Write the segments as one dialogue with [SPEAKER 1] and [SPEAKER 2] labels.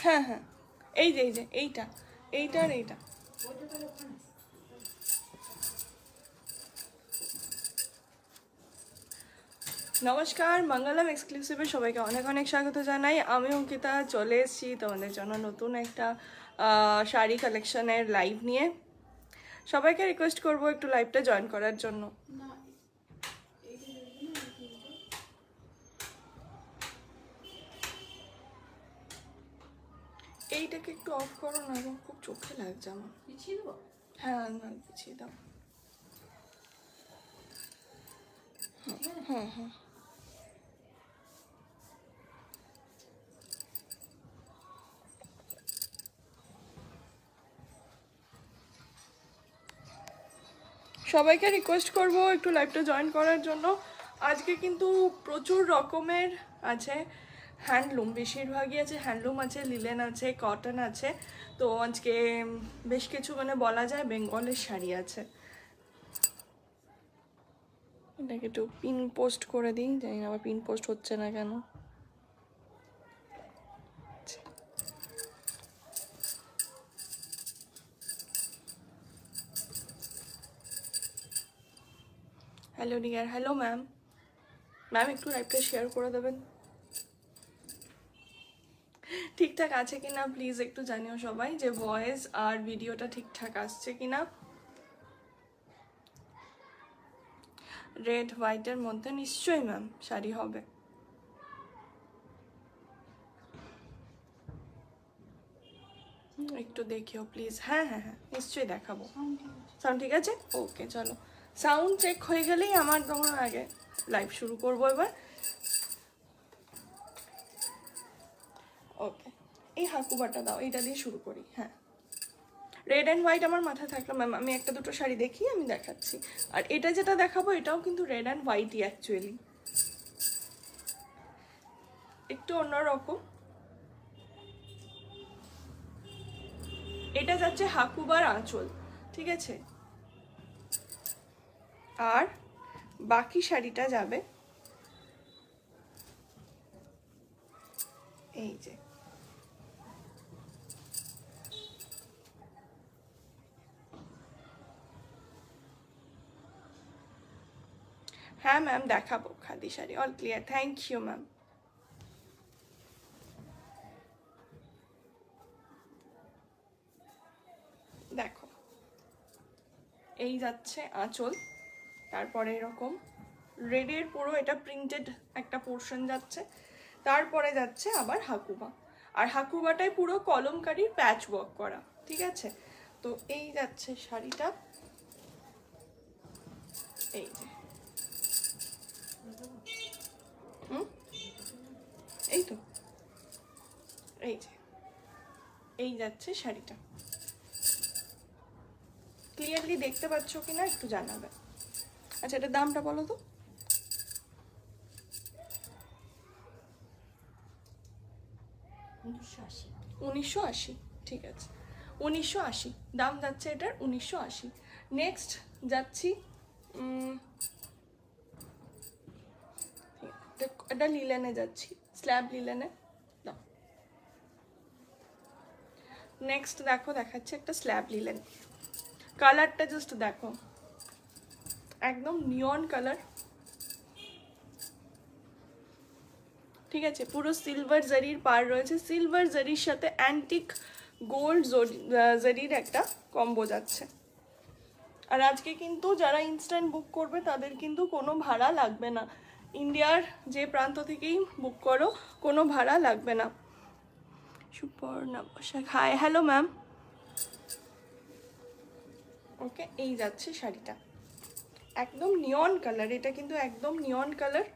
[SPEAKER 1] হ্যাঁ হ্যাঁ, এই যে এইটা এইটা আর এইটা। নমস্কার, মঙ্গলম এক্সক্লুসিভে সবাইকে অনেক অনেক স্বাগত জানাই। আমি অঙ্কিতা চলে এসেছি তোমাদের জন্য নতুন একটা শাড়ি কালেকশনের লাইভ নিয়ে। সবাইকে রিকোয়েস্ট করব একটু লাইভটা জয়েন করার জন্য। এইটাকে একটু অফ করো না, আমার খুব চোখে লাগছে। আমার পিছিয়ে দেবো? হ্যাঁ না, পিছিয়ে দাও। হ্যাঁ হ্যাঁ, সবাইকে রিকোয়েস্ট করব একটু লাইভটা জয়েন করার জন্য। আজকে কিন্তু প্রচুর রকমের আছে হ্যান্ডলুম, বেশিরভাগই আছে হ্যান্ডলুম, আছে লিলেন, আছে কটন আছে। তো আজকে বেশ কিছু মানে বলা যায় বেঙ্গলের শাড়ি আছে। এটাকে একটু পিন পোস্ট করে দিই, জানি না আবার পিন পোস্ট হচ্ছে না কেন। Hello dear, hello ma'am. Ma'am একটু লাইভটা শেয়ার করে দেবেন। ঠিকঠাক আছে কিনা প্লিজ একটু জানিও সবাই, যে ভয়েস আর ভিডিওটা ঠিকঠাক আসছে কিনা। রেড হোয়াইটের মধ্যে নিশ্চয়ই ম্যাম শাড়ি হবে। একটু দেখিও প্লিজ। হ্যাঁ হ্যাঁ হ্যাঁ, নিশ্চয়ই দেখাবো। সাউন্ড ঠিক আছে? ওকে চলো, সাউন্ড চেক হয়ে গেলেই আমার তখন আগে লাইভ শুরু করবো এবার। ওকে, এই হাকুবাটা দাও, এইটা দিয়ে শুরু করি। হ্যাঁ, রেড অ্যান্ড হোয়াইট আমার মাথায় থাকলো ম্যাম, আমি একটা দুটো শাড়ি দেখি, আমি দেখাচ্ছি। আর এটা যেটা দেখাবো এটাও কিন্তু রেড অ্যান্ড হোয়াইটই অ্যাকচুয়ালি, একটু অন্যরকম। এটা যাচ্ছে হাকুবার আঁচল, ঠিক আছে। আর বাকি শাড়িটা যাবে এই যে, হ্যাঁ ম্যাম দেখাবো khadi sari. All clear, thank you ma'am. দেখো, এই যাচ্ছে আঁচল, তারপরে এরকম রেডের পুরো এটা প্রিন্টেড একটা পোর্শন যাচ্ছে, তারপরে যাচ্ছে আবার হাকুবা। আর হাকুবাটাই পুরো কলমকারির প্যাচ ওয়ার্ক করা, ঠিক আছে। তো এই যাচ্ছে শাড়িটা, এই যে এই তো, এই যে এই যাচ্ছে শাড়িটা। ক্লিয়ারলি দেখতে পাচ্ছ কিনা একটু জানাবে। আচ্ছা, এটার দামটা বলো তো। 1980, ঠিক আছে, 1980 দাম যাচ্ছে এটার, 1980। নেক্সট যাচ্ছি, এটা লিলেনে যাচ্ছি, স্ল্যাব লিলেনে। দাও, নেক্সট দেখো দেখাচ্ছে একটা স্ল্যাব লিলেন। কালারটা জাস্ট দেখো, একদম নিয়ন কালার, ঠিক আছে। পুরো সিলভার জারির পার রয়েছে, সিলভার জারির সাথে অ্যান্টিক গোল্ড জারির একটা কম্বো যাচ্ছে। আর আজকে কিন্তু যারা ইনস্ট্যান্ট বুক করবে তাদের কিন্তু কোনো ভাড়া লাগবে না, ইন্ডিয়ার যে প্রান্ত থেকেই বুক করো কোনো ভাড়া লাগবে না। Suparna Basak, hi, hello ma'am. Okay, এই যাচ্ছে শাড়িটা, একদম নিয়ন কালার, এটা কিন্তু একদম নিয়ন কালার।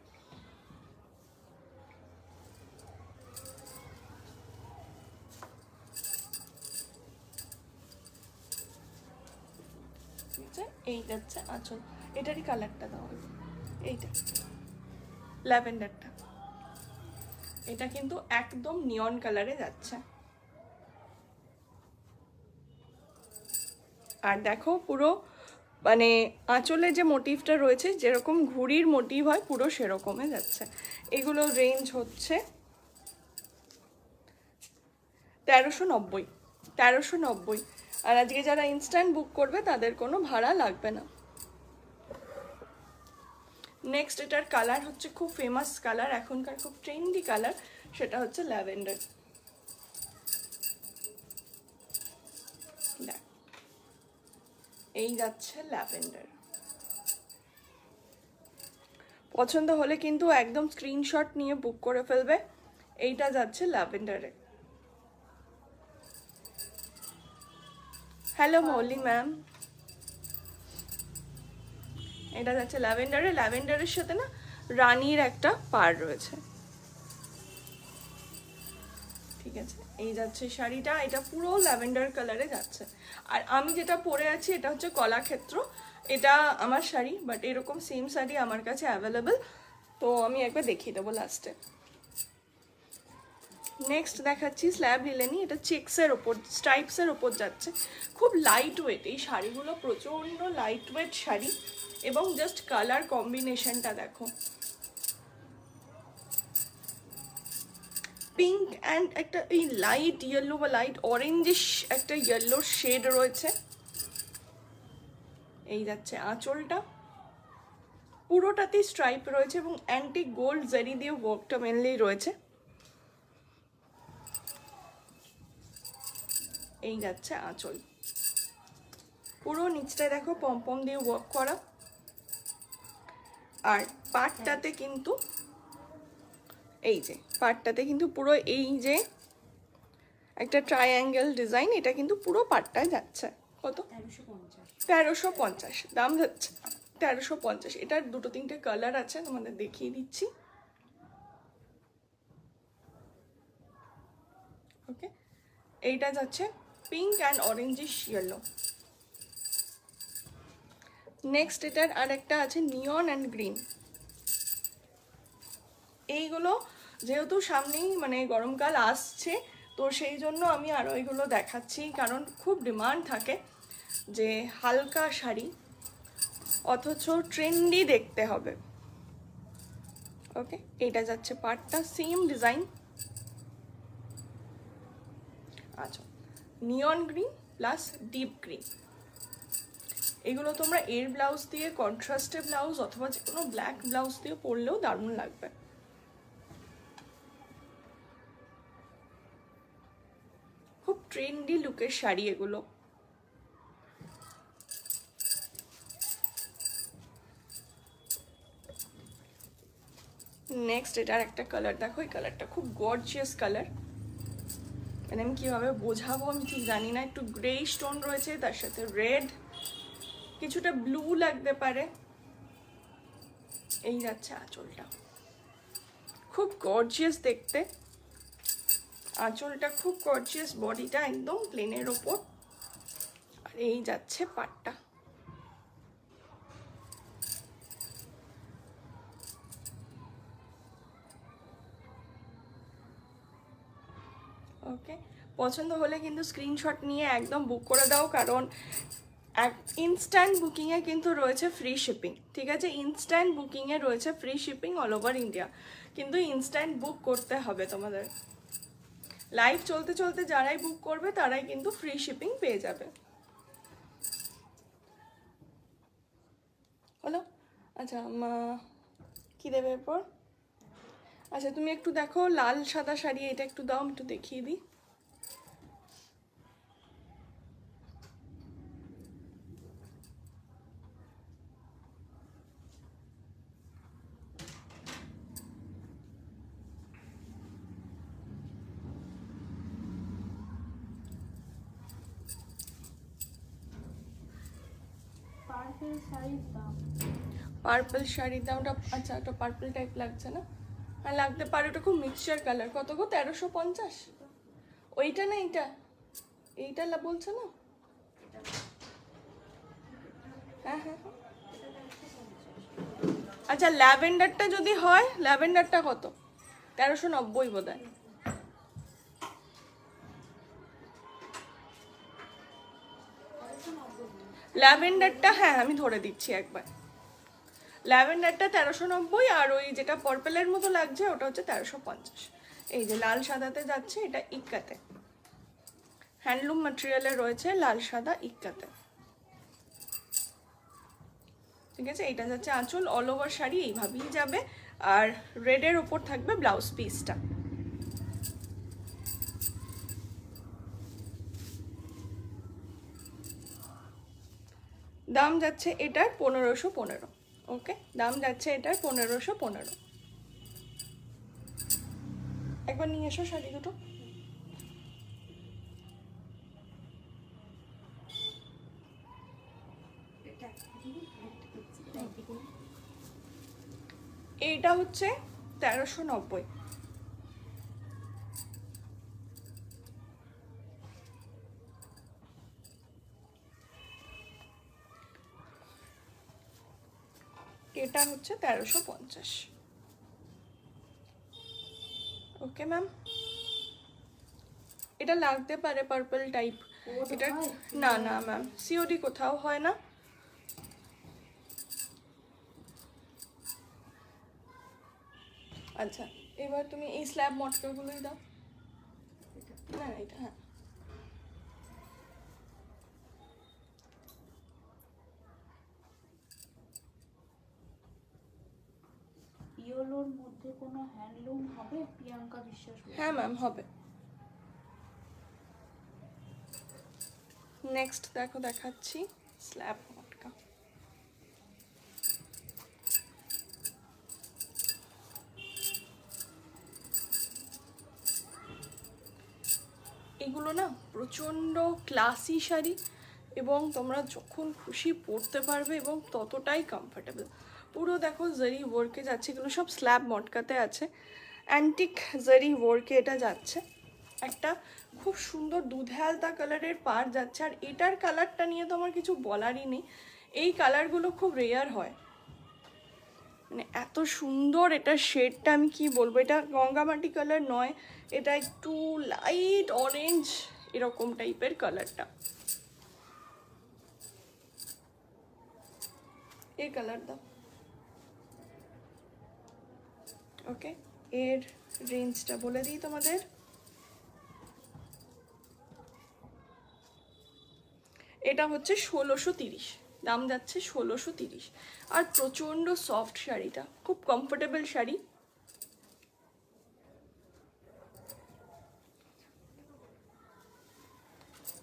[SPEAKER 1] এই যাচ্ছে আঁচল, এটারই কালারটা দাও, এইটা ল্যাভেন্ডারটা, এটা কিন্তু একদম নিয়ন কালারে যাচ্ছে। আর দেখো পুরো মানে আঁচলে যে মোটিভটা রয়েছে, যেরকম ঘুড়ির মোটিভ হয় পুরো সেরকমই যাচ্ছে। এগুলো রেঞ্জ হচ্ছে 1390, 1390। আর আজকে যারা ইনস্ট্যান্ট বুক করবে তাদের কোনো ভাড়া লাগবে না। নেক্সট এটার কালার হচ্ছে খুব ফেমাস কালার, এখনকার খুব ট্রেন্ডি কালার, সেটা হচ্ছে ল্যাভেন্ডার। এই যাচ্ছে ল্যাভেন্ডার। পছন্দ হলে কিন্তু একদম স্ক্রিনশট নিয়ে বুক করে ফেলবে। এইটা যাচ্ছে ল্যাভেন্ডারে। হ্যালো মৌলি ম্যাম, এটা যাচ্ছে ল্যাভেন্ডারে। ল্যাভেন্ডারের সাথে না রানীর একটা পার রয়েছে, ঠিক আছে। এই যাচ্ছে শাড়িটা, এটা পুরো ল্যাভেন্ডার কালারে যাচ্ছে। আর আমি যেটা পরে আছি এটা হচ্ছে কলাক্ষেত্র, এটা আমার শাড়ি, বাট এরকম সেম শাড়ি আমার কাছে অ্যাভেলেবেল, তো আমি একবার দেখিয়ে দেবো লাস্টে। নেক্সট দেখাচ্ছি স্ল্যাব লিলেনি, এটা চেক্সের ওপর স্ট্রাইপসের ওপর যাচ্ছে, খুব লাইট ওয়েট। এই শাড়িগুলো প্রচণ্ড লাইট ওয়েট শাড়ি, এবং জাস্ট কালার কম্বিনেশনটা দেখো, পিঙ্ক অ্যান্ড একটা এই লাইট ইয়েলো বা লাইট অরেঞ্জিশ একটা ইয়েলো শেড রয়েছে। এই যাচ্ছে আঁচলটা, পুরোটাতেই স্ট্রাইপ রয়েছে এবং অ্যান্টিক গোল্ড জারি দিয়ে ওয়ার্কটা মেনলি রয়েছে। এই যাচ্ছে আঁচল, পুরো নিচটা দেখো পমপম দিয়ে ওয়ার্ক করা। আর পাটটাতে কিন্তু এই যে পাটটাতে কিন্তু পুরো এই যে একটা ট্রায়াঙ্গেল ডিজাইন, এটা কিন্তু পুরো পাটটায় যাচ্ছে। কত? 1350 দাম যাচ্ছে, 1350। এটার দুটো তিনটে কালার আছে, তোমাদের দেখিয়ে দিচ্ছি। ওকে, এইটা যাচ্ছে pink and orangish yellow. Next এটার আর একটা আছে নিয়ন অ্যান্ড গ্রিন। এইগুলো যেহেতু সামনেই মানে গরমকাল আসছে, তো সেই জন্য আমি আরও এগুলো দেখাচ্ছি, কারণ খুব ডিমান্ড থাকে যে হালকা শাড়ি অথচ ট্রেন্ডি দেখতে হবে। ওকে, এইটা যাচ্ছে পাটটা, সেম ডিজাইন। আচ্ছা, নিয়ন গ্রিন প্লাস ডিপ গ্রিন, এগুলো তোমরা এর ব্লাউজ দিয়ে, কন্ট্রাস্টে ব্লাউজ অথবা যে কোনো ব্ল্যাক ব্লাউজ দিয়ে পরলেও দারুণ লাগবে। খুব ট্রেন্ডি লুকের শাড়ি এগুলো। নেক্সট এটার একটা কালার দেখো, এই কালারটা খুব গর্জিয়াস কালার, মানে আমি কিভাবে বোঝাবো আমি ঠিক জানি না। একটু গ্রে স্টোন রয়েছে, তার সাথে রেড, কিছুটা ব্লু লাগতে পারে। এই যাচ্ছে আঁচলটা, খুব গর্জিয়াস দেখতে, আঁচলটা খুব গর্জিয়াস, বডিটা একদম প্লেনের ওপর। আর এই যাচ্ছে পাটটা। ওকে, পছন্দ হলে কিন্তু স্ক্রিনশট নিয়ে একদম বুক করে দাও, কারণ ইনস্ট্যান্ট বুকিংয়ে কিন্তু রয়েছে ফ্রি শিপিং, ঠিক আছে। ইনস্ট্যান্ট বুকিংয়ে রয়েছে free shipping all over India, কিন্তু ইনস্ট্যান্ট বুক করতে হবে তোমাদের। লাইভ চলতে চলতে যারাই বুক করবে তারাই কিন্তু ফ্রি শিপিং পেয়ে যাবে। হলো, আচ্ছা কি দেবে এরপর? আচ্ছা তুমি একটু দেখো লাল সাদা শাড়ি, এটা একটু দাও, আমি একটু দেখিয়ে দিই। পার্পল শাড়ির দামটা, আচ্ছা ওটা পার্পল টাইপ লাগছে না? হ্যাঁ লাগতে পারে, ওটা খুব মিক্সচার কালার। কত গো? 1350? ওইটা না এইটা, এইটা বলছো না? হ্যাঁ হ্যাঁ, আচ্ছা ল্যাভেন্ডারটা যদি হয়, ল্যাভেন্ডারটা কত? 1390 বোধ হয়। ল্যাভেন্ডারটা, হ্যাঁ আমি ধরে দিচ্ছি একবার, ল্যাভেন্ডারটা 1390, আর ওই যেটা পার্পলের মতো লাগছে ওটা হচ্ছে 1350। এই যে লাল সাদাতে যাচ্ছে, এটা ইক্কাতে। হ্যান্ডলুম ম্যাটেরিয়ালে রয়েছে লাল সাদা ইক্কাতে। ঠিক আছে, এটা যাচ্ছে আঁচল। অল ওভার শাড়ি এইভাবেই যাবে, আর রেডের ওপর থাকবে ব্লাউজ পিসটা। দাম যাচ্ছে এটার 1515। ওকে, দাম যাচ্ছে এটার 1515। একবার নিয়ে এসো শাড়ি দুটো। এইটা হচ্ছে 1390। এটা হচ্ছে 1350। ওকে ম্যাম, এটা লাগতে পারে পার্পল টাইপ। এটা না না ম্যাম, সিওডি কোথাও হয় না। আচ্ছা, এবার তুমি এই স্ল্যাব মটকাগুলোই দাও। না এটা হ্যাঁ,
[SPEAKER 2] ইয়েলোর মধ্যে কোনো হ্যান্ডলুম হবে প্রিয়াঙ্কা বিশ্বাস?
[SPEAKER 1] হ্যাঁ ম্যাম হবে। নেক্সট দেখো, দেখাচ্ছি স্ল্যাব মটকা। এগুলো না প্রচণ্ড ক্লাসি শাড়ি, এবং তোমরা যখন খুশি পরতে পারবে এবং ততটাই কমফোর্টেবল। পুরো দেখো জারি ওয়ার্কে যাচ্ছে, এগুলো সব স্ল্যাব মটকাতে আছে। অ্যান্টিক জারি ওয়ার্কে এটা যাচ্ছে। একটা খুব সুন্দর দুধে আলতা কালারের পার যাচ্ছে, আর এটার কালারটা নিয়ে তো আমার কিছু বলারই নেই। এই কালারগুলো খুব রেয়ার হয়, মানে এত সুন্দর এটা শেডটা, আমি কি বলবো, এটা গঙ্গামাটি কালার নয়, এটা একটু লাইট অরেঞ্জ এরকম টাইপের কালারটা। এই কালার দাও। ওকে, এর রেঞ্জটা বলে দিই তোমাদের। এটা হচ্ছে 1630, দাম যাচ্ছে 1630। আর প্রচণ্ড সফট শাড়িটা, খুব কমফোর্টেবল শাড়ি।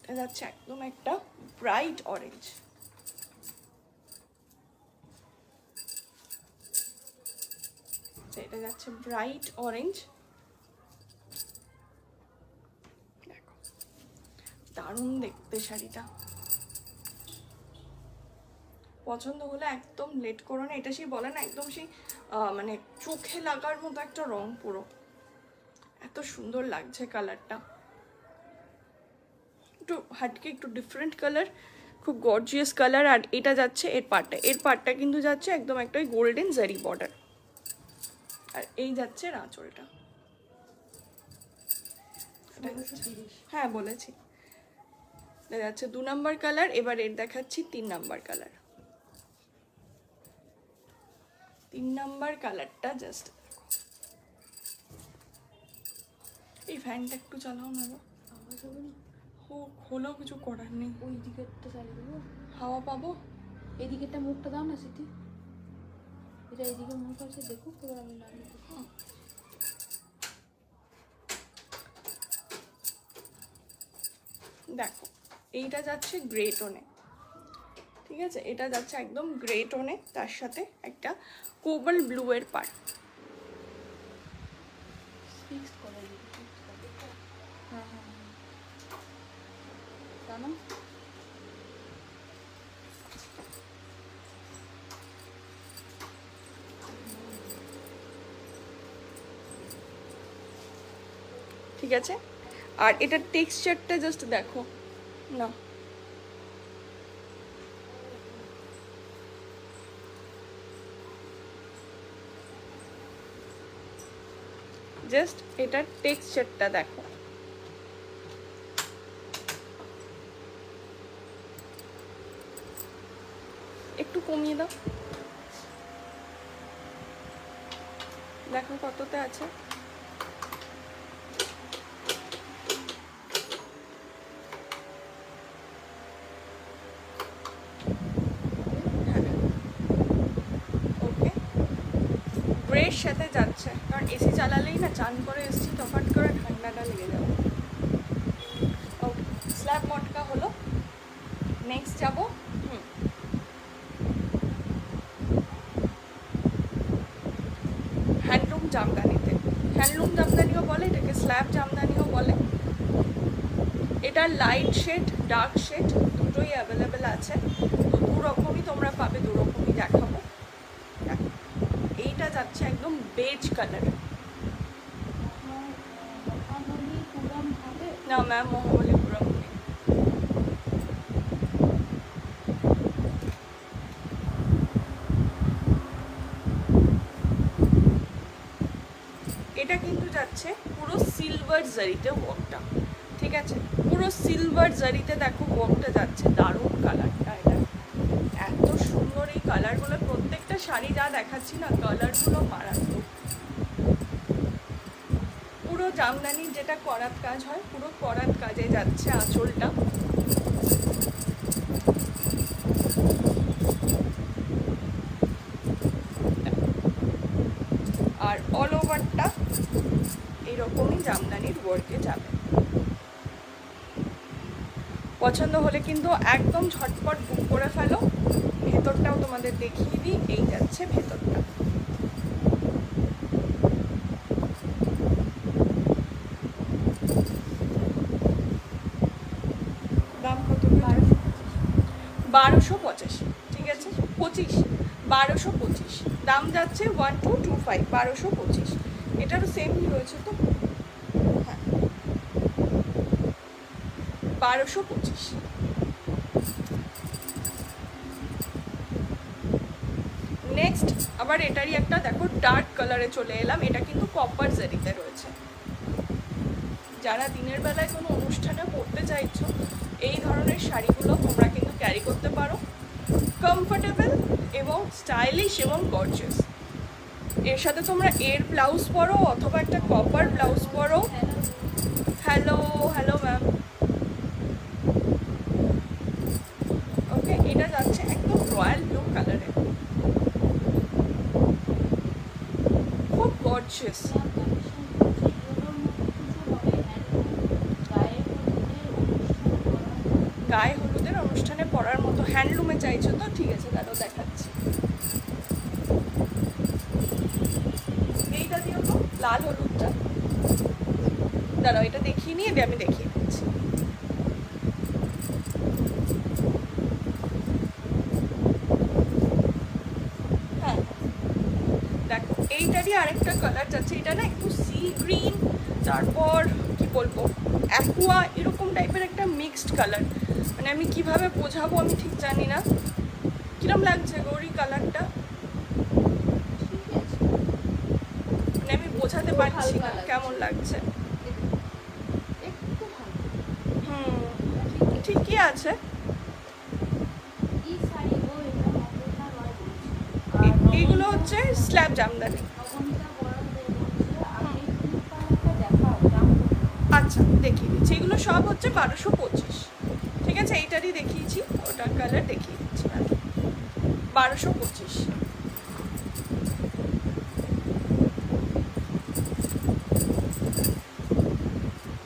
[SPEAKER 1] এটা যাচ্ছে একদম একটা ব্রাইট অরেঞ্জ। এটা যাচ্ছে ব্রাইট অরেঞ্জ। দেখো দারুণ দেখতে শাড়িটা, পছন্দ হলে একদম লেট করো না। এটা সেই বলে না, একদম সেই মানে চোখে লাগার মতো একটা রং, পুরো এত সুন্দর লাগছে কালারটা। একটু হাটকে, একটু ডিফারেন্ট কালার, খুব গর্জিয়াস কালার। আর এটা যাচ্ছে এর পার্টটা কিন্তু যাচ্ছে একদম একটা গোল্ডেন জারি বর্ডার, আর এই যাচ্ছে আঁচলটা। হ্যাঁ বলেছি। যাচ্ছে 2 নাম্বার কালার। এবার এর দেখাচ্ছি 3 নাম্বার কালার। 3 নাম্বার কালারটা জাস্ট দেখো। এই ফ্যানটা একটু চালাও না গো,
[SPEAKER 2] আওয়াজ হবে না?
[SPEAKER 1] হলেও কিছু করার নেই।
[SPEAKER 2] ওই দিকেরটা চালিয়ে দেবো,
[SPEAKER 1] হাওয়া পাবো।
[SPEAKER 2] এই দিকেরটা মুখটা দাও না সিটি, এটা এইদিকে মুখ আছে, দেখুক তো আমি না।
[SPEAKER 1] দেখো এইটা যাচ্ছে গ্রে টোনে, ঠিক আছে, এটা যাচ্ছে একদম গ্রে টোনে, তার সাথে একটা কোবাল ব্লু এর পার্ট।
[SPEAKER 2] হ্যাঁ হ্যাঁ জানো,
[SPEAKER 1] ঠিক আছে। আর এটার টেক্সচারটা জাস্ট দেখো না, জাস্ট এটার টেক্সচারটা দেখো। একটু কমিয়ে দাও, দেখো কততে আছে। গ্রের সাথে যাচ্ছে, কারণ এসি চালালেই না চান করে এসছি তফাৎ করে ঠান্ডাটা লেগে যাবে। ওকে, স্ল্যাব মটকা হলো। নেক্সট যাবো হ্যান্ডলুম জামদানিতে। হ্যান্ডলুম জামদানিও বলে, এটাকে স্ল্যাব জামদানিও বলে। এটা লাইট শেড, ডার্ক শেড দুটোই অ্যাভেলেবেল আছে। তো দু রকমই তোমরা পাবে, দু রকমই দেখাবো। এইটা যাচ্ছে একদম বেজ কালার। না ম্যাম, মহাবলীপুরম নেই। এটা কিন্তু যাচ্ছে পুরো সিলভার জারিতে ওয়ার্কটা, ঠিক আছে? পুরো সিলভার জারিতে দেখো ওয়ার্কটা যাচ্ছে। দারুণ কালারটা, এটা এত সুন্দর। এই কালারগুলো প্রত্যেকটা শাড়ি যা দেখাচ্ছি না, কালারগুলো মারাত্মক। পুরো জামদানির যেটা করাত কাজ হয়, পুরো করাত কাজে যাচ্ছে আঁচলটা। আর অল ওভারটা এইরকমই জামদানির ওয়ার্কে যাবে। পছন্দ হলে কিন্তু একদম ঝটপট বুক করে ফেলো। ভেতরটাও তোমাদের দেখিয়ে দিই, এই যাচ্ছে ভেতরটা। দাম কত? 1285, ঠিক আছে? 1225 দাম যাচ্ছে। 1225, 1225। এটারও সেমই রয়েছে তো, হ্যাঁ 1225। নেক্সট আবার এটারই একটা দেখো ডার্ক কালারে চলে এলাম। এটা কিন্তু কপার জারিতে রয়েছে। যারা দিনের বেলায় কোনো অনুষ্ঠানে পরতে চাইছো, এই ধরনের শাড়িগুলো তোমরা কিন্তু ক্যারি করতে পারো। কমফোর্টেবল এবং স্টাইলিশ এবং গর্জিয়াস। এর সাথে তোমরা এর ব্লাউজ পরো অথবা একটা কপার ব্লাউজ পরো। Hello hello ma'am. ওকে, এটা যাচ্ছে একদম রয়্যাল ব্লু কালারে, খুব গর্জিয়াস। গায়ে হলুদের অনুষ্ঠানে পরার মতো হ্যান্ডলুমে চাইছো তো, ঠিক আছে দাঁড়াও দেখাচ্ছি। এইটা দিও তো, লাল হলুদটা। দাঁড়াও এটা দেখিয়ে নিয়ে আমি দেখিয়ে দিচ্ছি। হ্যাঁ দেখো, এইটারই আরেকটা কালার যাচ্ছে। এটা না একটু সি গ্রিন, তারপর কি বলবো অ্যাকুয়া, এরকম টাইপের একটা মিক্সড কালার। মানে আমি কিভাবে বোঝাবো আমি ঠিক জানি না। কিরম লাগছে গৌরী কালারটা? মানে আমি বোঝাতে পারছি না কেমন লাগছে। ঠিকই আছে। এইগুলো হচ্ছে স্ল্যাব জামদানি। আচ্ছা দেখিয়ে দিচ্ছি। এগুলো সব হচ্ছে 1225, ঠিক আছে? এইটারই দেখিয়েছি, ওটার কালার দেখিয়ে দিচ্ছি। 1225।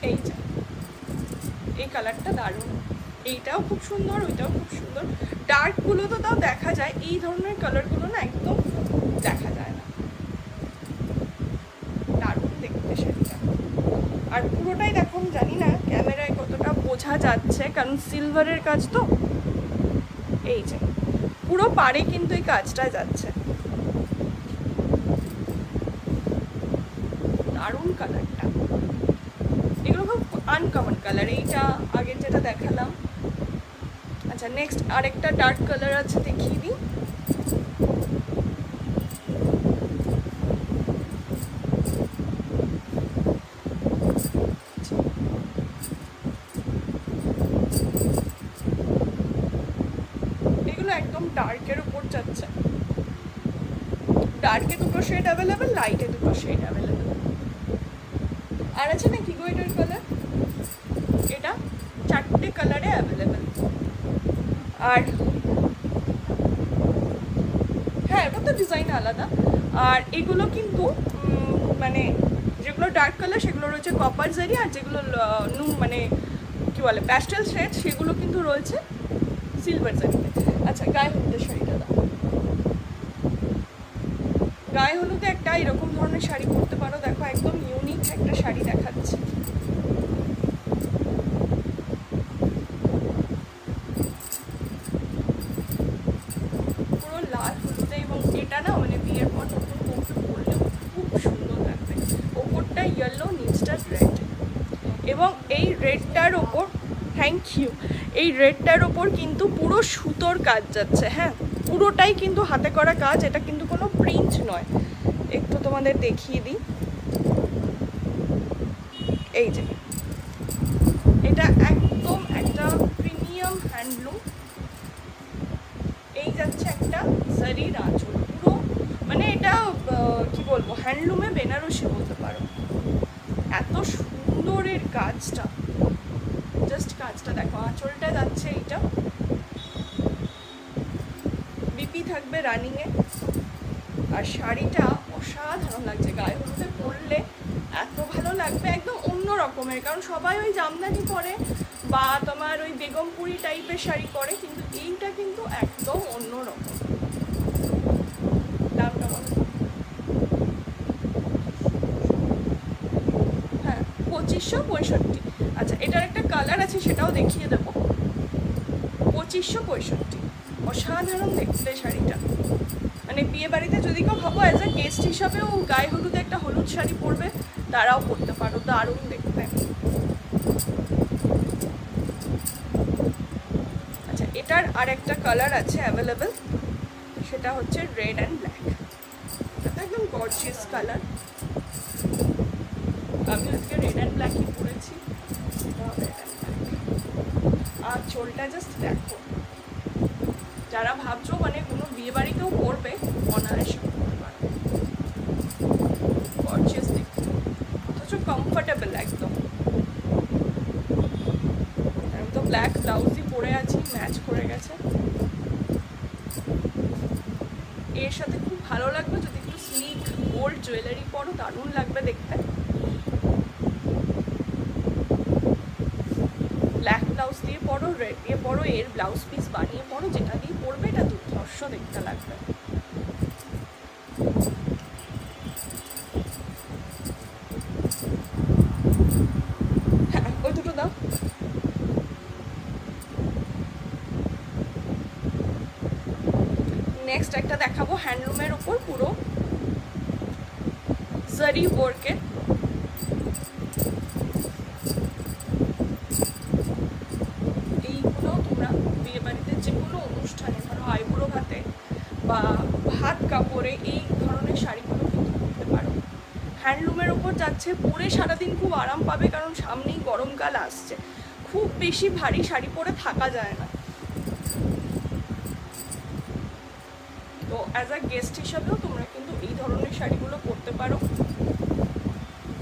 [SPEAKER 1] এইটা, এই কালারটা দারুণ। এইটাও খুব সুন্দর, ওইটাও খুব সুন্দর। ডার্কগুলো তো তাও দেখা যায়, এই ধরনের কালারগুলো না একদম দেখা যায় না। দারুণ দেখতে শাড়িটা। আর পুরোটাই দেখো, জানি না ক্যামেরায় কতটা বোঝা যাচ্ছে, কারণ সিলভারের কাজ তো। এই যে পুরো পাড়ে কিন্তু এই কাজটা যাচ্ছে। দারুণ কালারটা। এগুলো খুব আনকমন কালার। এইটা আগের যেটা দেখালাম। আচ্ছা নেক্সট আরেকটা ডার্ক কালার আছে, দেখিয়ে দিই। এগুলো একদম ডার্কের উপর যাচ্ছে। ডার্কে দুটো শেড অ্যাভেলেবেল, লাইটে দুটো শেড অ্যাভেলেবেল। আর আছে নাকি গো এটার কালার? এটা 4টে কালারে অ্যাভেলেবেল। আর হ্যাঁ ওটা তো ডিজাইন আলাদা। আর এগুলো কিন্তু মানে যেগুলো ডার্ক কালার সেগুলো রয়েছে কপার জারি, আর যেগুলো মানে কি বলে প্যাস্টেল শেড সেগুলো কিন্তু রয়েছে সিলভার জারিতে। আচ্ছা, গায়ে হলুদের শাড়িটা দাও। গায়ে হলুদে একটা এরকম ধরনের শাড়ি পরতে পারো, দেখো একদম ইউনিক একটা শাড়ি দেখাচ্ছে। পুরো লাল হলুদে, এবং এটা না মানে বিয়ের পর নতুন বউকে পরলেও খুব সুন্দর লাগবে। ওপরটা ইয়েলো, নিচটা রেড, এবং এই রেডটার ওপর থ্যাংক ইউ, এই রেডটার ওপর কিন্তু পুরো সুতোর কাজ যাচ্ছে। হ্যাঁ, পুরোটাই কিন্তু হাতে করা কাজ, এটা কিন্তু কোনো প্রিন্ট নয়। একটু তোমাদের দেখিয়ে দিই, এই যে এটা একদম একটা প্রিমিয়াম হ্যান্ডলুম। এই যাচ্ছে একটা জারির আঁচল, পুরো মানে এটা কি বলবো, হ্যান্ডলুমে বেনারসি বলতে পারো। এত সুন্দরের কাজটা, জাস্ট কাজটা দেখো। আঁচলটা যাচ্ছে এইটা, বিপি থাকবে রানিংয়ে, আর শাড়িটা অসাধারণ লাগছে। গায়ে হলুদে পরলে এত ভালো লাগবে, একদম অন্য রকমের। কারণ সবাই ওই জামদানি পরে বা তোমার ওই বেগমপুরি টাইপের শাড়ি পরে, কিন্তু এইটা কিন্তু একদম অন্য রকম। দামটা বলো। হ্যাঁ, 2565। আচ্ছা, এটার একটা কালার আছে, সেটাও দেখিয়ে দেবো। 2565, অসাধারণ দেখতে শাড়িটা। মানে বিয়ে বাড়িতে যদি কেউ ভাবো অ্যাজ আ গেস্ট হিসাবেও গায়ে হলুদে একটা হলুদ শাড়ি পরবে, তারাও পরতে পারো, দারুণ দেখতে। আচ্ছা, এটার আর একটা কালার আছে অ্যাভেলেবেল, সেটা হচ্ছে রেড অ্যান্ড ব্ল্যাক। এটা একদম গর্জিয়াস কালার। আমি আজকে রেড অ্যান্ড ব্ল্যাকই পরেছি। আর চোলটা জাস্ট দেখো, যারা ভাবছো মানে কোনো বিয়ে বাড়িতেও পরবে, অনায়াসে পরতে পারো। গর্জিয়াস দেখতে, অথচ কমফোর্টেবল একদম। আমি তো ব্ল্যাক ব্লাউজই পরে আছি, ম্যাচ করে গেছে। এর সাথে খুব ভালো লাগবে যদি একটু স্লিক গোল্ড জুয়েলারি পরো, দারুণ লাগবে দেখতে। ব্ল্যাক ব্লাউজ দিয়ে পরো, রেড দিয়ে পরো, এর ব্লাউজ পিস বানিয়ে পরো, যেটা দিয়ে পরবে এটা দুর্ধর্ষ দেখতে লাগবে। হ্যাঁ, ওই দুটো দাও। নেক্সট একটা দেখাবো হ্যান্ডলুমের উপর পুরো জারি ওয়ার্কের। এইগুলো তোমরা বিয়ে বাড়িতে যে কোনো অনুষ্ঠানে, ধরো আইবুড়ো ভাতে বা ভাত কাপড়ে এই ধরনের শাড়িগুলো কিন্তু পরতে পারো। হ্যান্ডলুমের ওপর যাচ্ছে, পরে সারাদিন খুব আরাম পাবে, কারণ সামনেই গরমকাল আসছে, খুব বেশি ভারী শাড়ি পরে থাকা যায় না। তো অ্যাজ আ গেস্ট হিসাবেও তোমরা কিন্তু এই ধরনের শাড়িগুলো পরতে পারো।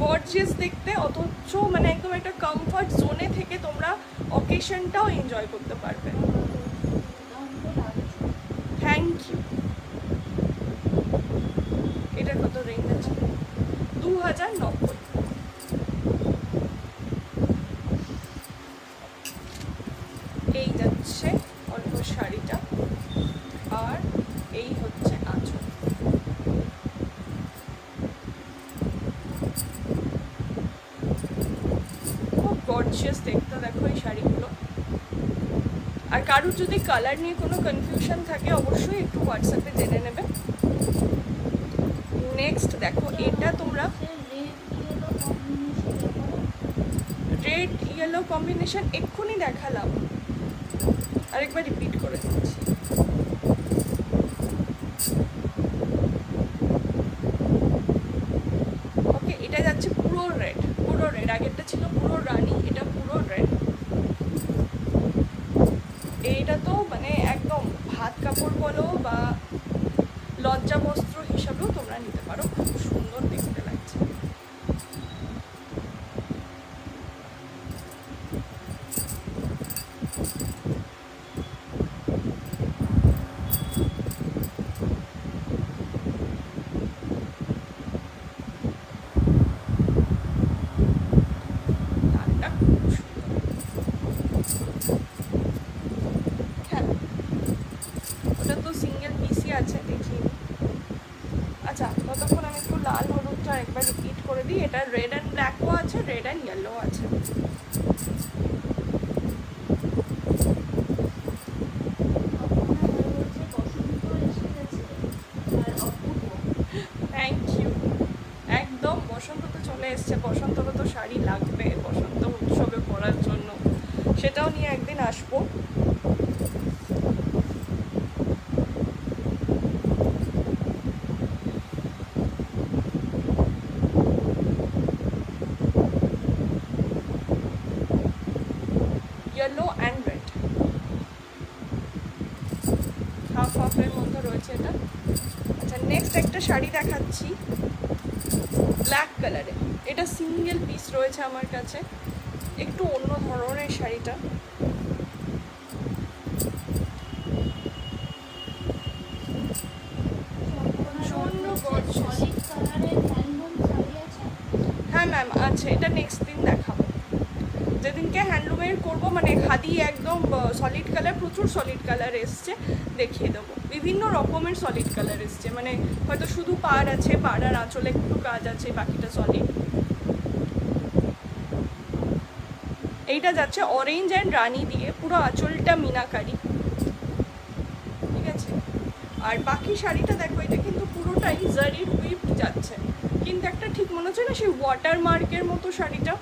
[SPEAKER 1] গর্জিয়াস দেখতে, অথচ মানে একদম একটা কমফর্ট জোনে থেকে তোমরা অকেশনটাও এনজয় করতে পারবে। Thank you. এটার কত রেঞ্জ আছে? 2090। এই যাচ্ছে অল্প শাড়িটা, আর এই হচ্ছে আঁচল। খুব গর্জিয়াস দেখতে, দেখো এই শাড়িগুলো। আর কারোর যদি কালার নিয়ে কোনো কনফিউশন থাকে, অবশ্যই একটু হোয়াটসঅ্যাপে জেনে নেবে। নেক্সট দেখো, এটা তোমরা রেড ইয়েলো কম্বিনেশন এক্ষুনি দেখালাম, আরেকবার রিপিট করে দিচ্ছি। ওকে, এটা যাচ্ছে পুরো রেড, পুরো রেড। আগেরটা ছিল পুরো রানি, এটা পুরো রেড। এইটা তো মানে একদম ভাত কাপড় বলো বা লজ্জা বস্ত্র হিসাবেও তোমরা নিতে পারো, খুব সুন্দর দেখতে লাগছে। আচ্ছা ততক্ষণ আমি একটু লাল হলুদটা একবার রিপিট করে দিই। এটা রেড অ্যান্ড ব্ল্যাকও আছে, রেড অ্যান্ড ইয়েলো আছে। Thank you. একদম বসন্ত তো চলে এসছে, বসন্ত তো শাড়ি লাগবে বসন্ত উৎসবে পরার জন্য, সেটাও নিয়ে একদিন আসবো। ইয়েলো অ্যান্ড রেড হাফ হাফের মধ্যে রয়েছে এটা। আচ্ছা নেক্সট একটা শাড়ি দেখাচ্ছি ব্ল্যাক কালারে। এটা সিঙ্গেল পিস রয়েছে আমার কাছে, একটু অন্য ধরনের শাড়িটা। হ্যাঁ ম্যাম আছে, এটা নেক্সট দিন দেখাবো। যেদিনকে হ্যান্ডলুমের করবো, মানে খাদি একদম সলিড কালার, প্রচুর সলিড কালার এসছে, দেখিয়ে দেবো। বিভিন্ন রকমের সলিড কালার এসছে, মানে হয়তো শুধু পাড় আছে, পাড় আর আঁচলে একটু কাজ আছে, বাকিটা সলিড। এইটা যাচ্ছে অরেঞ্জ অ্যান্ড রানি দিয়ে, পুরো আঁচলটা মিনাকারি, ঠিক আছে। আর বাকি শাড়িটা দেখো, এটা কিন্তু পুরোটাই জারির হুইপ যাচ্ছে, কিন্তু একটা ঠিক মনে হচ্ছে না সেই ওয়াটার মার্কের মতো শাড়িটা,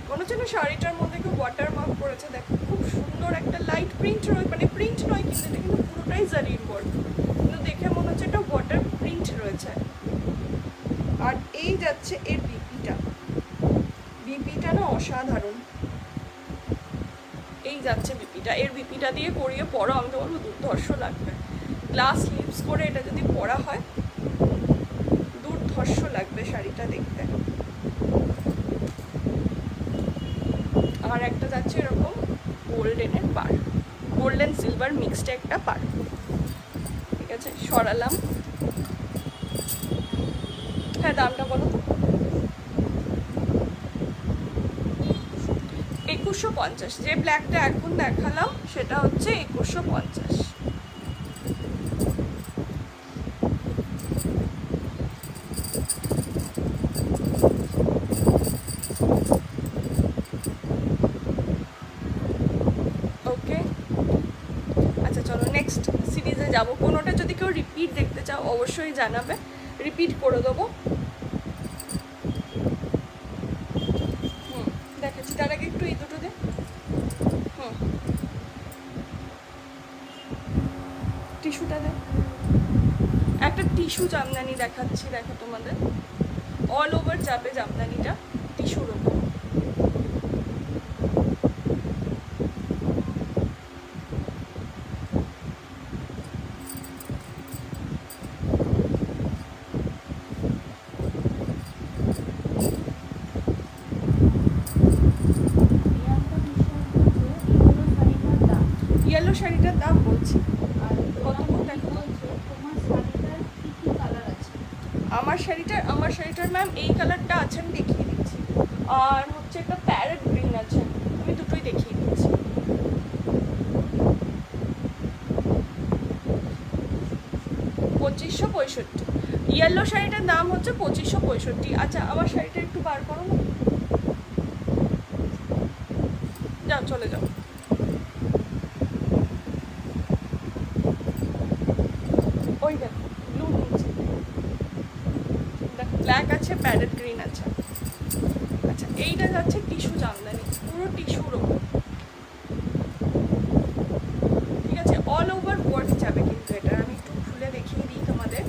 [SPEAKER 1] মনে হচ্ছে না শাড়িটার মধ্যে কেউ ওয়াটার মার্ক করেছে। দেখো খুব সুন্দর একটা লাইট প্রিন্ট রয়েছে, মানে প্রিন্ট নয় কিন্তু এটা কিন্তু পুরোটাই জারির ওয়ার্ক, কিন্তু দেখে মনে হচ্ছে এটা ওয়াটার প্রিন্ট রয়েছে। আর এই যাচ্ছে এর বিপিটা, বিপিটা না অসাধারণ। এই যাচ্ছে বিপিটা, এর বিপিটা দিয়ে করিয়ে পরো, আমি তো বলবো দুর্ধর্ষ লাগবে। গ্লাস লিপস করে এটা যদি পরা হয় দুর্ধর্ষ লাগবে শাড়িটা দেখতে। আর একটা যাচ্ছে এরকম গোল্ডেনের পাড়, গোল্ডেন সিলভার মিক্সড একটা পাড়, ঠিক আছে। সরালাম। হ্যাঁ দামটা বলো তো। 2150। যে ব্ল্যাকটা এখন দেখালাম সেটা হচ্ছে 2150। ওকে আচ্ছা চলো নেক্সট সিরিজে যাবো। কোনোটা যদি কেউ রিপিট দেখতে চাও অবশ্যই জানাবে, রিপিট করে দেবো। দেখাচ্ছি, তার আগে একটু এই দুটো দে। টিস্যুটা দে। একটা টিস্যু জামদানি দেখাচ্ছি, দেখো তোমাদের অল ওভার যাবে জামদানিটা টিস্যুর ওপর। ইয়েলো শাড়িটার দাম বলছি। আমার শাড়িটার ম্যাম এই কালারটা আছে, আমি দেখিয়ে দিচ্ছি। আর হচ্ছে একটা প্যারেট গ্রিন আছে, আমি দুটোই দেখিয়ে দিচ্ছি। $2565। ইয়েলো শাড়িটার দাম হচ্ছে 2565। আচ্ছা আমার শাড়িটা একটু বার করো না, যাও চলে যাও। ওই দেখো ব্লু নিচে, দেখো ব্ল্যাক আছে, প্যারেট গ্রিন আছে। আচ্ছা এইটা যাচ্ছে টিস্যু জামদানি, পুরো টিস্যুর ওপর, ঠিক আছে। অল ওভার ওয়ার্ক যাবে কিন্তু এটা, আমি একটু খুলে দেখিয়ে দিই তোমাদের।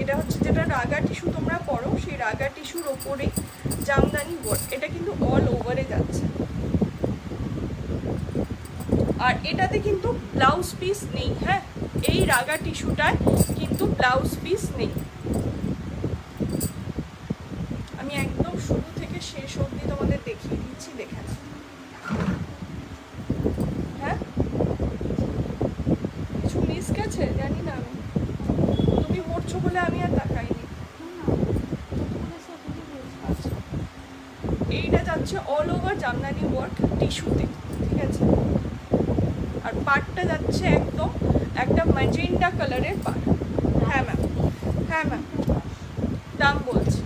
[SPEAKER 1] এটা হচ্ছে যেটা রাগা টিস্যু তোমরা পরো, সেই রাগা টিস্যুর ওপরে জামদানি ওয়ার্ক, এটা কিন্তু অল ওভারে যাচ্ছে। আর এটাতে কিন্তু ব্লাউজ পিস নেই, হ্যাঁ এই রাগা টিস্যুটায় কিন্তু ব্লাউজ পিস নেই। আমি একদম শুরু থেকে শেষ অবধি তোমাদের দেখিয়ে দিচ্ছি, দেখে হ্যাঁ কিছু মিস গেছে জানি না আমি, তুমি পড়ছো বলে আমি আর তাকাইনি। আচ্ছা এইটা যাচ্ছে অল ওভার জামদানি ওয়ার্ক টিস্যুতে, ঠিক আছে। আর পাটটা যাচ্ছে একদম একটা ম্যাজেন্টা কালারের পাড়। হ্যাঁ ম্যাম, হ্যাঁ ম্যাম, দাম বলছি,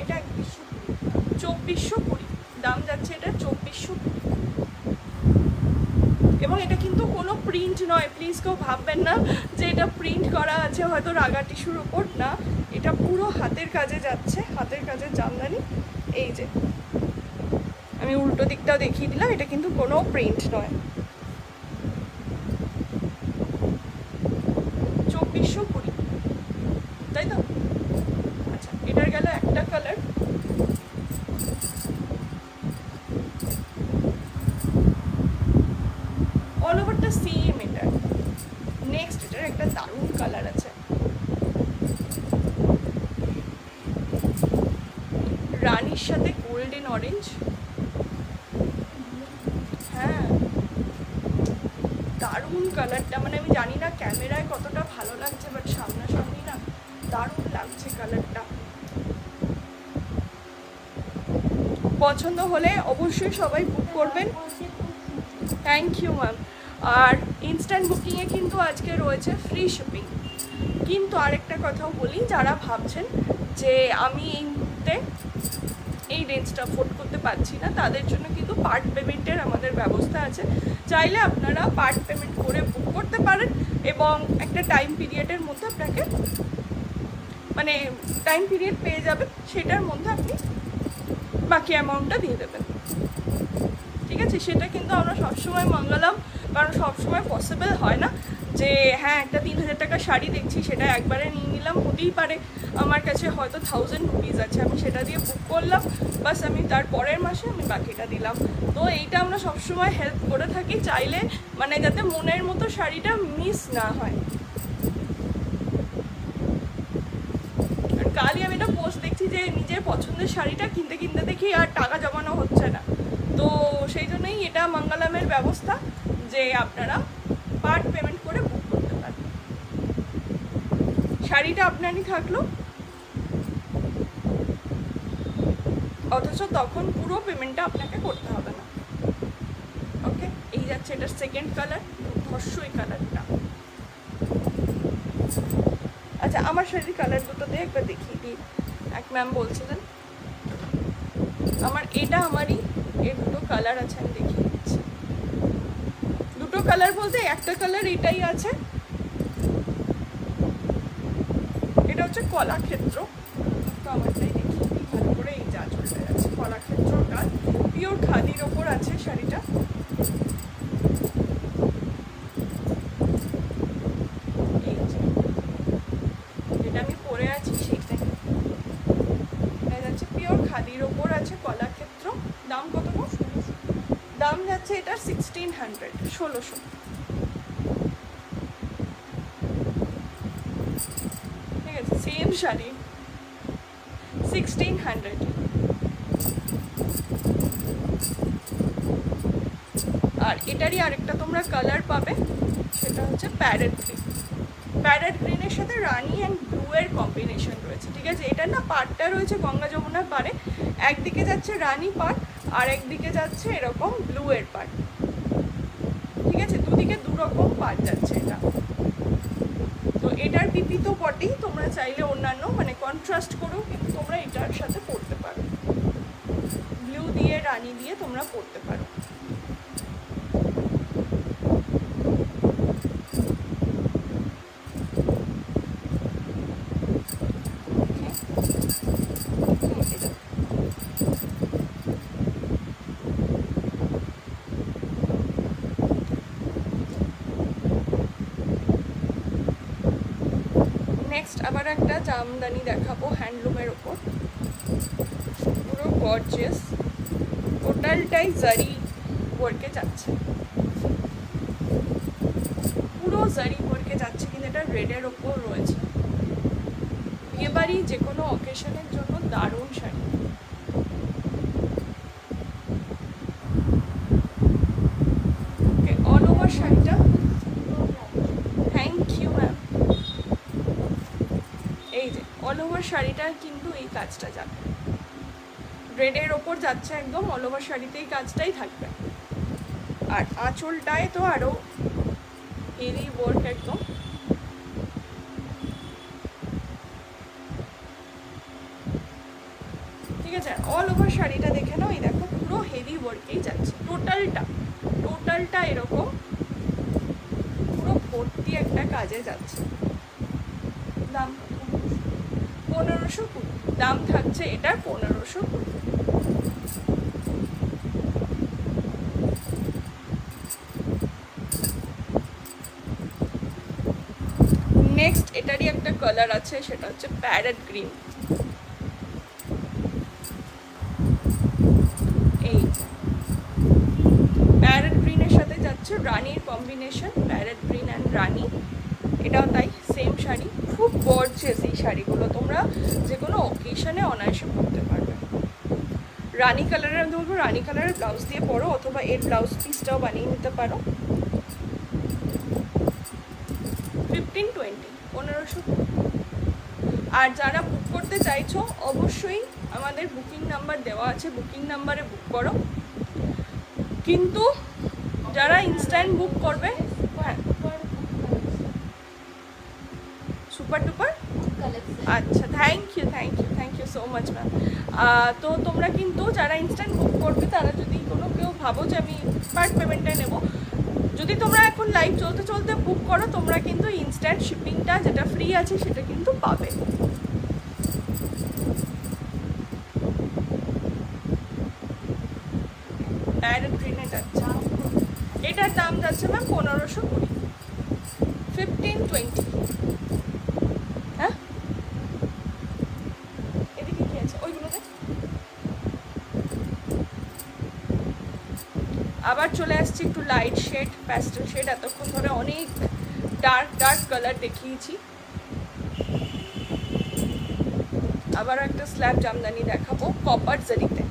[SPEAKER 1] এটা 2420, দাম যাচ্ছে এটা 2420। এবং এটা কিন্তু কোনো প্রিন্ট নয়, প্লিজ কেউ ভাববেন না যে এটা প্রিন্ট করা আছে হয়তো রাগা টিস্যুর উপর, না, এটা পুরো হাতের কাজে যাচ্ছে, হাতের কাজের জামদানি। এই যে আমি উল্টো দিকটাও দেখিয়ে দিলাম, এটা কিন্তু কোনো প্রিন্ট নয়। 2420, তাই তো? আচ্ছা, এটার গেল একটা কালার। অল ওভারটা সেম এটা। নেক্সট এটার একটা দারুণ কালার আছে, রানীর সাথে গোল্ডেন অরেঞ্জ। হ্যাঁ, দারুণ কালারটা, মানে আমি জানি না ক্যামেরায় কতটা ভালো লাগছে, বাট সামনাসামনি না দারুণ লাগছে কালারটা। পছন্দ হলে অবশ্যই সবাই বুক করবেন। Thank you ma'am. আর ইনস্ট্যান্ট বুকিংয়ে কিন্তু আজকে রয়েছে ফ্রি শিপিং। কিন্তু আরেকটা কথাও বলি, যারা ভাবছেন যে আমি এই মুহূর্তে এই রেঞ্জটা অ্যাফোর্ড করতে পারছি না, তাদের জন্য কিন্তু পার্ট পেমেন্টের আমাদের ব্যবস্থা আছে। চাইলে আপনারা পার্ট পেমেন্ট করে বুক করতে পারেন এবং একটা টাইম পিরিয়ডের মধ্যে আপনাকে, মানে টাইম পিরিয়ড পেয়ে যাবেন, সেটার মধ্যে আপনি বাকি অ্যামাউন্টটা দিয়ে দেবেন। ঠিক আছে, সেটা কিন্তু আমরা সবসময় মঙ্গলাম, কারণ সবসময় পসিবল হয় না যে হ্যাঁ একটা 3000 টাকার শাড়ি দেখছি সেটা একবারে নিয়ে নিলাম। হতেই পারে আমার কাছে হয়তো 1000 রুপিস আছে, আমি সেটা দিয়ে বুক করলাম, বাস আমি তার পরের মাসে আমি বাকিটা দিলাম। তো এইটা আমরা সবসময় হেল্প করে থাকি, চাইলে মানে যাতে মনের মতো শাড়িটা মিস না হয়। কালই আমি একটা পোস্ট দেখছি যে নিজের পছন্দের শাড়িটা কিনতে কিনতে দেখি আর টাকা জমানো হচ্ছে না, তো সেই জন্যই এটা মঙ্গলামের ব্যবস্থা যে আপনারা পার্ট পেমেন্ট করে বুক করতে পারেন। শাড়িটা আপনারই থাকলো, অথচ তখন পুরো পেমেন্টটা আপনাকে করতে হবে না। ওকে, এই যাচ্ছে এটার সেকেন্ড কালার, ধর্ষই কালারটা। আচ্ছা, আমার শাড়ির কালার দুটো দিয়ে একবার দেখিয়ে দিই। এক ম্যাম বলছিলেন আমার এটা, আমারই এর দুটো কালার আছে, আমি দেখিয়ে দিচ্ছি। দুটো কালার বলতে একটা কালার এটাই আছে, এটা হচ্ছে কলাক্ষেত্র। তো আমারটাই দেখিয়ে দিই ভালো করে। এই যা চলতে যাচ্ছে কলাক্ষেত্র কাজ, পিওর খাদির ওপর আছে শাড়িটা। এই যে যেটা আমি পরে আছি সেইটাই, এটা যাচ্ছে পিওর খাদির ওপর আছে কলাক্ষেত্র। দাম কত? দাম যাচ্ছে এটা 1600, 1600। ঠিক আছে, সেম শাড়ি 1600। আর এটারই আরেকটা তোমরা কালার পাবে, সেটা হচ্ছে প্যারেট গ্রিন। প্যারেট গ্রিনের সাথে রানি অ্যান্ড ব্লু এর কম্বিনেশন রয়েছে। ঠিক আছে, এটা না পাড়টা রয়েছে গঙ্গা যমুনার পাড়ে, একদিকে যাচ্ছে রানি পাড় আর একদিকে যাচ্ছে এরকম ব্লু এর পাড়। ঠিক আছে, দুদিকে দুরকম পাড় যাচ্ছে এটা। তো এটার পিপি তো বটেই, তোমরা চাইলে অন্যান্য মানে কন্ট্রাস্ট করেও কিন্তু তোমরা এটার সাথে পরতে পারো, ব্লু দিয়ে রানি দিয়ে তোমরা পরতে পারো। নেক্সট আবার একটা জামদানি দেখাবো হ্যান্ডলুমের ওপর, পুরো গর্জিয়াস, টোটালটাই জারি ওয়ার্কে যাচ্ছে, পুরো জারি ওয়ার্কে যাচ্ছে, কিন্তু এটা রেডের ওপর রয়েছে। বিয়েবাড়ি যে কোনো অকেশনের জন্য দারুণ শাড়ি। অল ওভার শাড়িটা, থ্যাংক ইউ ম্যাম। এই যে অল ওভার শাড়িটা কিন্তু এই কাজটা যাবে, রেডের ওপর যাচ্ছে একদম, অল ওভার শাড়িতে এই কাজটাই থাকবে। আর আঁচলটায় তো আরো হেভি ওয়ার্ক একদম। ঠিক আছে, অল ওভার শাড়িটা দেখে নাও, এই দেখো পুরো হেভি ওয়ার্কেই যাচ্ছে, টোটালটা এরকম পুরো ভর্তি একটা কাজে যাচ্ছে। দাম 1520, দাম থাকছে এটার 1520। নেক্সট এটারই একটা কালার আছে, সেটা হচ্ছে প্যারেট গ্রিন। এই প্যারেট গ্রিনের সাথে যাচ্ছে রানীর কম্বিনেশন, প্যারেট গ্রিন অ্যান্ড রানী। এটাও তাই, সেম শাড়ি, খুব গর্জিয়াস এই শাড়িগুলো, তোমরা যে কোনো অকেশনে অনায়াসে পরতে পারবে। রানী কালারের, আমি বলবো রানী কালারের ব্লাউজ দিয়ে পরো, অথবা এর ব্লাউজ পিসটাও বানিয়ে নিতে পারো। 1520, 1520। আর যারা বুক করতে চাইছো অবশ্যই আমাদের বুকিং নাম্বার দেওয়া আছে, বুকিং নাম্বারে বুক করো। কিন্তু যারা ইনস্ট্যান্ট বুক করবে, হ্যাঁ সুপার ডুপার, আচ্ছা thank you so much ma'am. তো তোমরা কিন্তু যারা ইনস্ট্যান্ট বুক করবে, তারা যদি কোনো কেউ ভাবো যে আমি পার্ট পেমেন্টটা নেবো, যদি তোমরা এখন লাইভ চলতে চলতে বুক করো, তোমরা কিন্তু ইনস্ট্যান্ট শিপিংটা যেটা ফ্রি আছে সেটা কিন্তু পাবে। এটার দাম যাচ্ছে ম্যাম 1520, 1520। হ্যাঁ এদিকে কি আছে ওইগুলোতে। আবার চলে আসছি একটু লাইট শেড, প্যাস্টেল শেড। এতক্ষণ ধরে অনেক ডার্ক কালার দেখিয়েছি, আবার একটা স্ল্যাব জামদানি দেখাবো কপার জারিতে।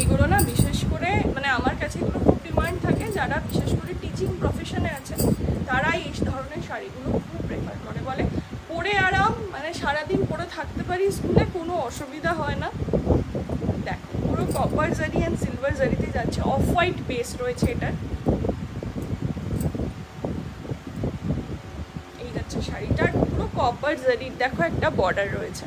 [SPEAKER 1] এইগুলো না বিশেষ করে মানে আমার কাছে এগুলো খুব ডিমান্ড থাকে, যারা বিশেষ করে টিচিং প্রফেশনে আছে তারা এই ধরনের শাড়িগুলো খুব প্রেফার করে, বলে পরে আরাম, মানে সারাদিন পরে থাকতে পারি স্কুলে, কোনো অসুবিধা হয় না। দেখো পুরো কপার জারি অ্যান্ড সিলভার জারিতে যাচ্ছে, অফ হোয়াইট বেস রয়েছে এটার। এই যাচ্ছে শাড়িটার পুরো কপার জারির, দেখো একটা বর্ডার রয়েছে।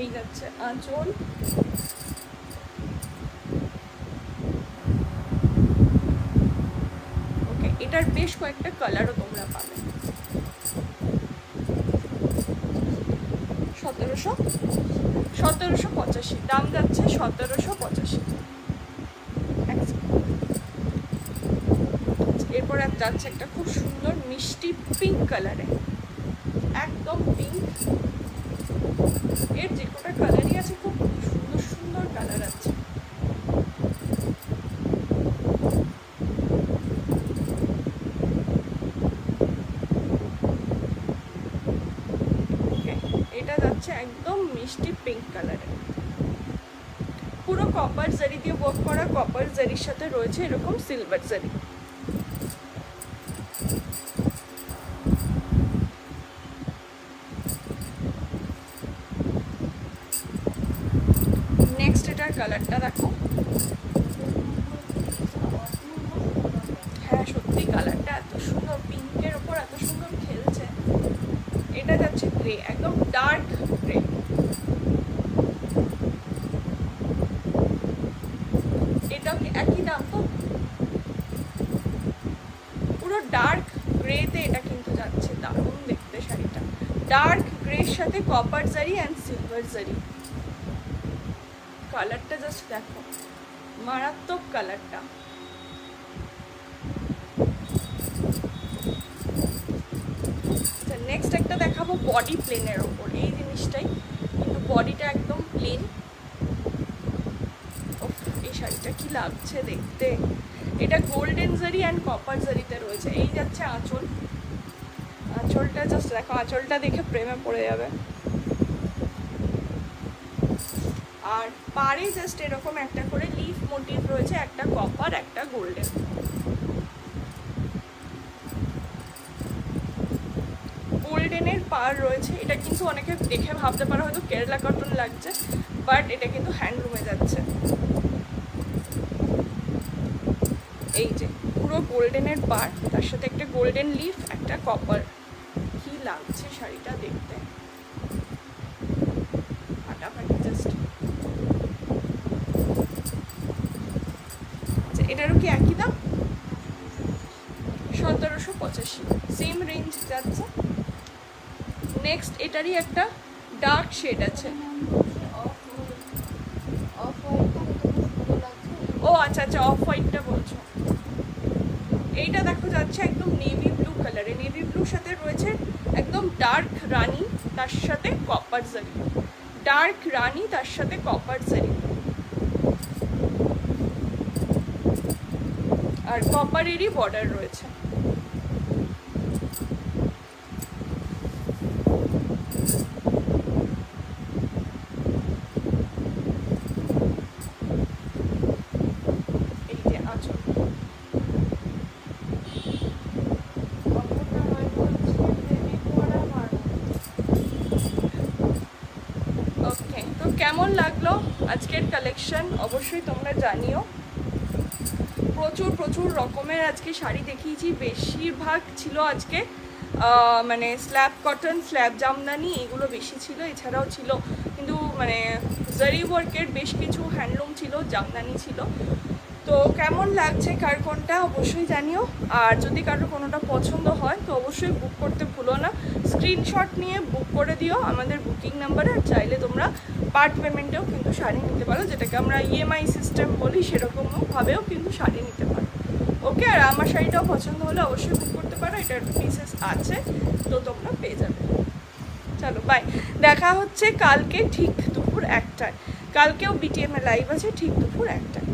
[SPEAKER 1] এই যাচ্ছে আঁচল, ওকে। এটার বেশ কয়েকটা কালারও তোমরা পাবে। 1785, দাম যাচ্ছে 1785। এরপর যাচ্ছে একটা খুব সুন্দর মিষ্টি পিঙ্ক কালারে, একদম পিঙ্ক। এর যে কটা কালারই আছে খুব সুন্দর সুন্দর কালার আছে। এটা যাচ্ছে একদম মিষ্টি পিঙ্ক কালারে, পুরো কপার জারি দিয়ে ওয়ার্ক করা, কপার জারির সাথে রয়েছে এরকম সিলভার জারি। নেক্সট এটার কালারটা দেখো, হ্যাঁ সত্যি কালারটা এত সুন্দর, পিঙ্কের ওপর এত সুন্দর খেলছে। এটা যাচ্ছে গ্রে, একদম ডার্ক গ্রে। এটাও একই দাম তো, পুরো ডার্ক গ্রেতে এটা কিন্তু যাচ্ছে, দারুণ দেখতে শাড়িটা। ডার্ক গ্রের সাথে কপার জারি অ্যান্ড সিলভার জারি, কালারটা জাস্ট দেখো, মারাত্মক কালারটা। নেক্সট একটা দেখাবো বডি প্লেনের ওপর, এই জিনিসটাই কিন্তু বডিটা একদম প্লেন। এই শাড়িটা কি লাগছে দেখতে, এটা গোল্ডেন জারি অ্যান্ড কপার জারিতে রয়েছে। এই যাচ্ছে আঁচল, আঁচলটা জাস্ট দেখো, আঁচলটা দেখে প্রেমে পড়ে যাবে। আর পাড়ে জাস্ট এরকম একটা করে লিফ মোটিভ রয়েছে, একটা কপার একটা গোল্ডেন। গোল্ডেনের পার রয়েছে। এটা কিন্তু অনেকে দেখে ভাবতে পারো হয়তো কেরালা কটন লাগছে, বাট এটা কিন্তু হ্যান্ডলুমে যাচ্ছে। এই যে পুরো গোল্ডেনের পার, তার সাথে একটা গোল্ডেন লিফ, একটা কপার। কি লাগছে শাড়িটা দেখতে, ফাটাফাটি জাস্ট। এটারও কি একই দাম? 1785, সেম রেঞ্জ যাচ্ছে। নেক্সট এটারই একটা ডার্ক শেড আছে। ও আচ্ছা আচ্ছা, অফ হোয়াইটটা বলছো। এইটা দেখো যাচ্ছে একদম নেভি ব্লু কালারে, নেভি ব্লুর সাথে রয়েছে একদম ডার্ক রানি, তার সাথে কপার জারি। ডার্ক রানি তার সাথে কপার জারি, আর কপারেরই বর্ডার রয়েছে। এই যে আঁচল, ওকে। তো কেমন লাগলো আজকের কালেকশন অবশ্যই তোমরা জানিও। প্রচুর প্রচুর রকমের আজকে শাড়ি দেখিয়েছি, বেশিরভাগ ছিল আজকে মানে স্ল্যাব কটন, স্ল্যাব জামদানি, এগুলো বেশি ছিল। এছাড়াও ছিল কিন্তু মানে জারি ওয়ার্কের বেশ কিছু হ্যান্ডলুম ছিল, জামদানি ছিল। তো কেমন লাগছে কার কোনটা অবশ্যই জানিও। আর যদি কারোর কোনোটা পছন্দ হয় তো অবশ্যই বুক করতে ভুলো না, স্ক্রিনশট নিয়ে বুক করে দিও আমাদের বুকিং নাম্বারে। আর চাইলে তোমরা পার্ট পেমেন্টেও কিন্তু শাড়ি নিতে পারো, যেটাকে আমরা ইএমআই সিস্টেম বলি, সেরকমভাবেও কিন্তু শাড়ি নিতে পারো। ওকে, আর আমার শাড়িটাও পছন্দ হলে অবশ্যই বুক করতে পারো, এটার পিসেস আছে তো তোমরা পেয়ে যাবে। চলো বাই, দেখা হচ্ছে কালকে ঠিক দুপুর 1টায়। কালকেও বিটিএমএ লাইভ আছে ঠিক দুপুর 1টায়।